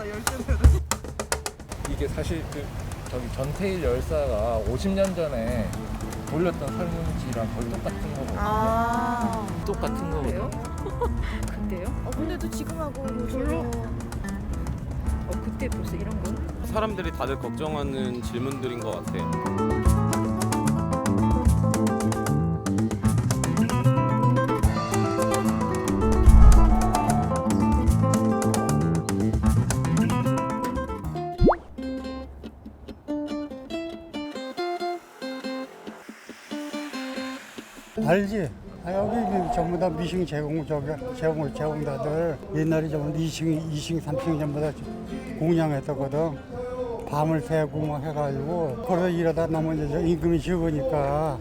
나 열쇠들은. 이게 사실 그 저기 전태일 열사가 50년 전에 올렸던 설문지랑 거의 똑같은 거거든요. 아, 똑같은 거거든요. 그때요? 근데도 지금하고 별로. 그때 벌써 이런 거? 사람들이 다들 걱정하는 질문들인 것 같아요. 알지? 여기 전부 다 미싱 제공자들 옛날에 전부 2층, 3층 전부 다 공양했었거든. 밤을 새고 뭐 해가지고 그러다 일하다 나면 이제 임금이 적으니까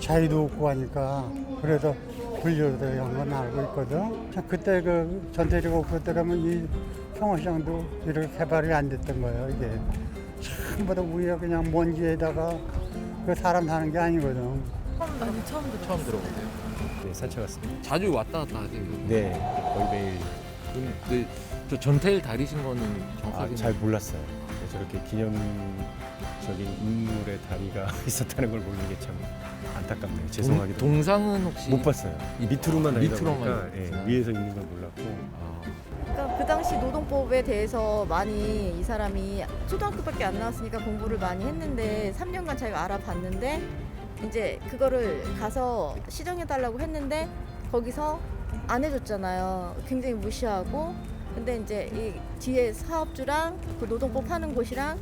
자리도 없고 하니까 그래서 분류를 한 건 알고 있거든. 자, 그때 그 전태일이가 없을 때라면 이 평화시장도 이렇게 개발이 안 됐던 거예요. 이게 전부 다 우리가 그냥 먼지에다가 그 사람 사는 게 아니거든. 처음 들어보세요. 네, 산책 왔습니다. 자주 왔다 갔다 하세요. 네, 거의 매일. 근데 저 전태일 다리신 거는 정확하게 잘 몰랐어요. 저렇게 기념적인 인물의 다리가 있었다는 걸 모르는 게 참 안타깝네요. 죄송하게 동상은 혹시 못 봤어요. 이 밑으로만 알다 밑으로만 보니까 알았어요. 위에서 있는 걸 몰랐고. 그러니까 그 당시 노동법에 대해서 많이 이 사람이 초등학교밖에 안 나왔으니까 공부를 많이 했는데 3년간 자기가 알아봤는데 이제 그거를 가서 시정해달라고 했는데 거기서 안 해줬잖아요. 굉장히 무시하고. 근데 이제 이 뒤에 사업주랑 그 노동법 하는 곳이랑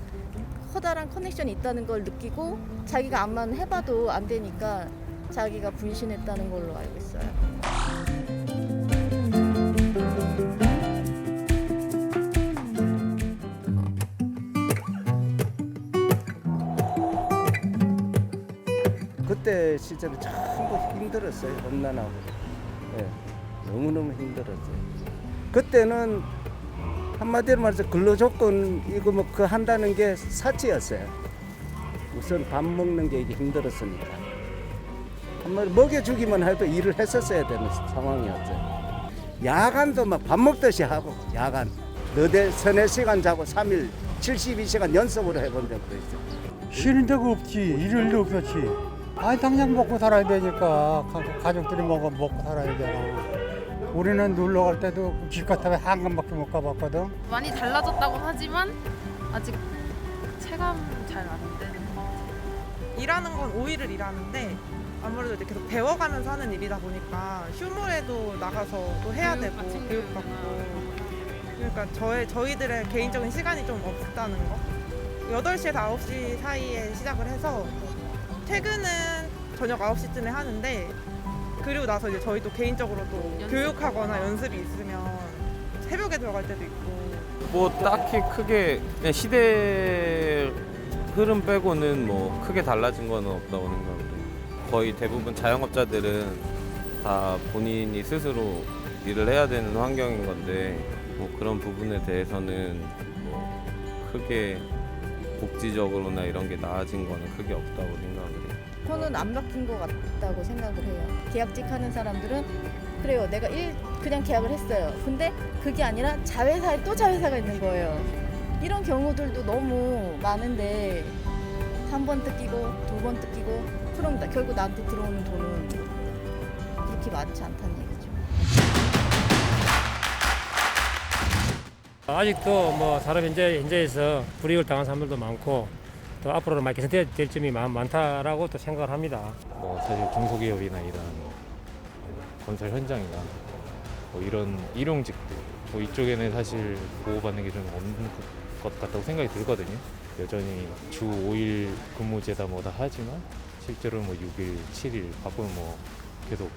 커다란 커넥션이 있다는 걸 느끼고 자기가 암만 해봐도 안 되니까 자기가 분신했다는 걸로 알고 있어요. 그때 시절에 전부 힘들었어요. 험난하고. 예, 너무너무 힘들었어요. 그때는 한마디로 말해서 근로조건 이거 뭐 그 한다는 게 사치였어요. 우선 밥 먹는 게 이게 힘들었으니까. 한마디로 먹여주기만 해도 일을 했었어야 되는 상황이었어요. 야간도 막 밥 먹듯이 하고 야간. 너대 서너 시간 자고 3일 72시간 연속으로 해본 적도 있어요. 쉬는 데가 없지. 일할 일 없었지. 아니 당장 먹고 살아야 되니까 가족들이 먹고 살아야 되잖아. 우리는 놀러 갈 때도 집 같아 한 번밖에 못 가봤거든. 많이 달라졌다고는 하지만 아직 체감 잘 안 되는 것 같아요. 일하는 건 5일을 일하는데 아무래도 이제 계속 배워가면서 하는 일이다 보니까 휴무에도 나가서 또 해야 되고 교육받고 그러니까 저희들의 개인적인 시간이 좀 없다는 거. 8시에서 9시 사이에 시작을 해서 퇴근은 저녁 9시쯤에 하는데 그리고 나서 이제 저희 또 개인적으로 또 교육하거나 연습이 있으면 새벽에 들어갈 때도 있고. 뭐 딱히 크게 그냥 시대 흐름 빼고는 뭐 크게 달라진 건 없다고 생각해요. 거의 대부분 자영업자들은 다 본인이 스스로 일을 해야 되는 환경인 건데 뭐 그런 부분에 대해서는 뭐 크게 복지적으로나 이런 게 나아진 거는 크게 없다고 생각을 해요. 저는 안 바뀐 것 같다고 생각을 해요. 계약직 하는 사람들은 그래요. 내가 그냥 계약을 했어요. 근데 그게 아니라 자회사에 또 자회사가 있는 거예요. 이런 경우들도 너무 많은데 한 번 뜯기고 두 번 뜯기고 그럼 결국 나한테 들어오는 돈은 그렇게 많지 않다는 얘기죠. 아직도 뭐 사람 현재에서 불이익을 당한 사람들도 많고 또 앞으로는 많이 개선될 점이 많다라고 또 생각을 합니다. 뭐 사실 중소기업이나 이런 건설 현장이나 뭐 이런 일용직들 뭐 이쪽에는 사실 보호받는 게 좀 없는 것 같다고 생각이 들거든요. 여전히 주 5일 근무제다 뭐다 하지만 실제로는 뭐 6일, 7일 바쁘면 뭐 계속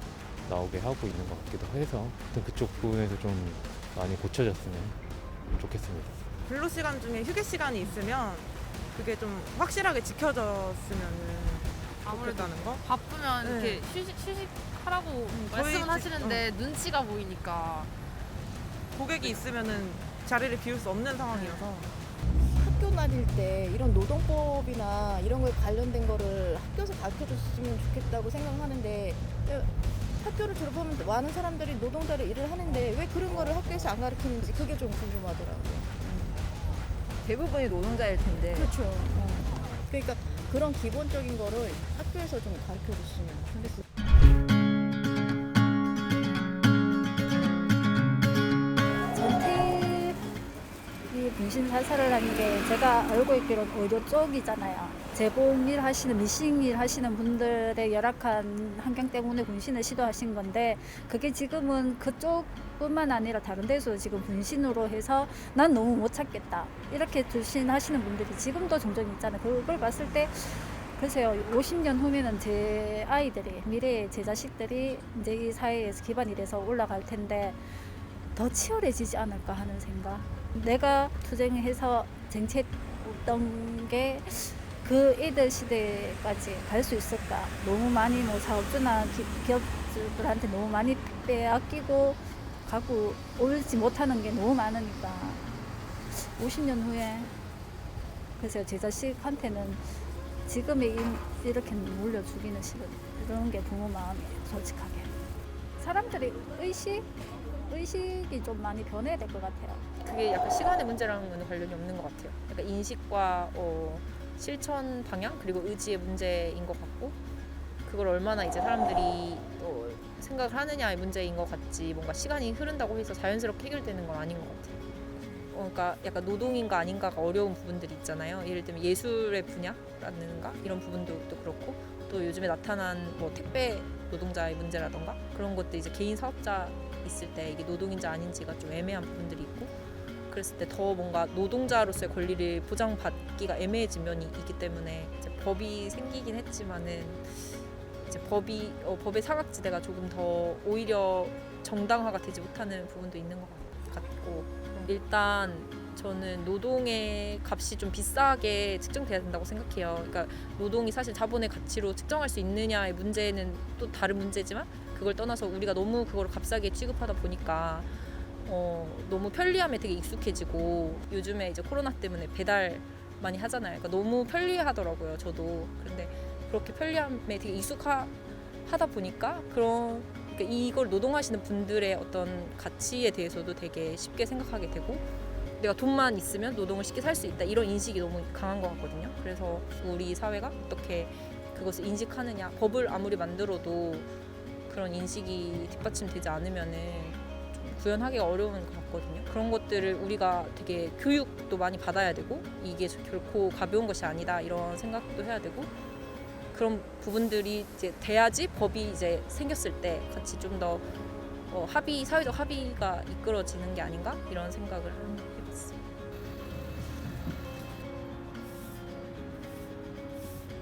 나오게 하고 있는 것 같기도 해서 그쪽 부분에서 좀 많이 고쳐졌으면 좋겠습니다. 근로 시간 중에 휴게 시간이 있으면 그게 좀 확실하게 지켜졌으면 좋겠다는 거? 바쁘면 네. 이렇게 휴식하라고 저희 말씀은 하시는데 눈치가 보이니까. 고객이 있으면은 자리를 비울 수 없는 상황이어서. 학교 다닐 때 이런 노동법이나 이런 거에 관련된 거를 학교에서 가르쳐 줬으면 좋겠다고 생각하는데 학교를 졸업하면 많은 사람들이 노동자로 일을 하는데 왜 그런 거를 학교에서 안 가르치는지 그게 좀 궁금하더라고요. 대부분이 노동자일 텐데. 그렇죠. 그러니까 그런 기본적인 거를 학교에서 좀 가르쳐 줬으면 좋겠어요. 전태일이 분신 사살을 한 게 제가 알고 있기로는 의료 쪽이잖아요. 재봉일 하시는 미싱일 하시는 분들의 열악한 환경 때문에 분신을 시도하신 건데 그게 지금은 그쪽뿐만 아니라 다른 데서 지금 분신으로 해서 난 너무 못 찾겠다 이렇게 불신하시는 분들이 지금도 종종 있잖아요. 그걸 봤을 때 글쎄요, 50년 후면은 제 아이들이, 미래의 제 자식들이 이제 이 사회에서 기반이 돼서 올라갈 텐데 더 치열해지지 않을까 하는 생각. 내가 투쟁해서 쟁취했던 게 그 애들 시대까지 갈 수 있을까? 너무 많이 뭐 사업주나 기업들한테 너무 많이 빼앗기고 가고 올지 못하는 게 너무 많으니까 50년 후에 그래서 제 자식한테는 지금의 이렇게 물려 죽이는 식은 이런 게 부모 마음이에요, 솔직하게. 사람들이 의식이 좀 많이 변해야 될 것 같아요. 그게 약간 시간의 문제랑은 관련이 없는 것 같아요. 약간 인식과 실천 방향 그리고 의지의 문제인 것 같고 그걸 얼마나 이제 사람들이 또 생각을 하느냐의 문제인 것 같지 뭔가 시간이 흐른다고 해서 자연스럽게 해결되는 건 아닌 것 같아요. 그러니까 약간 노동인가 아닌가가 어려운 부분들이 있잖아요. 예를 들면 예술의 분야라든가 이런 부분도 또 그렇고 또 요즘에 나타난 뭐 택배 노동자의 문제라든가 그런 것도 이제 개인 사업자 있을 때 이게 노동인지 아닌지가 좀 애매한 부분들이 있고 그랬을 때 더 뭔가 노동자로서의 권리를 보장받기가 애매해진 면이 있기 때문에 이제 법이 생기긴 했지만은 이제 법의 사각지대가 조금 더 오히려 정당화가 되지 못하는 부분도 있는 것 같고 일단 저는 노동의 값이 좀 비싸게 측정돼야 된다고 생각해요. 그러니까 노동이 사실 자본의 가치로 측정할 수 있느냐의 문제는 또 다른 문제지만 그걸 떠나서 우리가 너무 그걸 값싸게 취급하다 보니까 너무 편리함에 되게 익숙해지고 요즘에 이제 코로나 때문에 배달 많이 하잖아요. 그러니까 너무 편리하더라고요. 저도. 그런데 그렇게 편리함에 되게 익숙하다 보니까 그러니까 이걸 노동하시는 분들의 어떤 가치에 대해서도 되게 쉽게 생각하게 되고 내가 돈만 있으면 노동을 쉽게 살 수 있다 이런 인식이 너무 강한 것 같거든요. 그래서 우리 사회가 어떻게 그것을 인식하느냐 법을 아무리 만들어도 그런 인식이 뒷받침되지 않으면은 구현하기가 어려운 것 같거든요. 그런 것들을 우리가 되게 교육도 많이 받아야 되고 이게 결코 가벼운 것이 아니다 이런 생각도 해야 되고 그런 부분들이 이제 돼야지 법이 이제 생겼을 때 같이 좀 더 사회적 합의가 이끌어지는 게 아닌가 이런 생각을 해봤어요.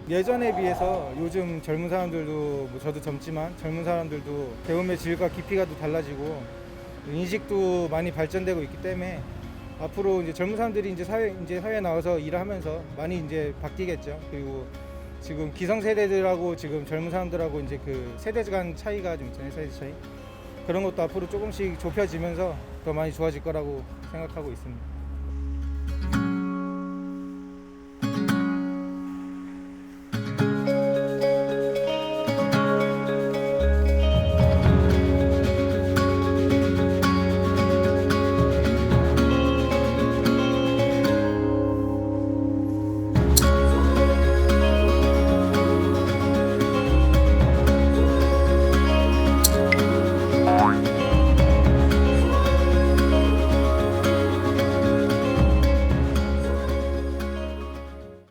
예전에 비해서 요즘 젊은 사람들도 뭐 저도 젊지만 젊은 사람들도 배움의 질과 깊이가 또 달라지고 인식도 많이 발전되고 있기 때문에 앞으로 이제 젊은 사람들이 이제 사회에 나와서 일을 하면서 많이 이제 바뀌겠죠. 그리고 지금 기성세대들하고 지금 젊은 사람들하고 이제 그 세대 간 차이가 좀 있잖아요. 세대 차이. 그런 것도 앞으로 조금씩 좁혀지면서 더 많이 좋아질 거라고 생각하고 있습니다.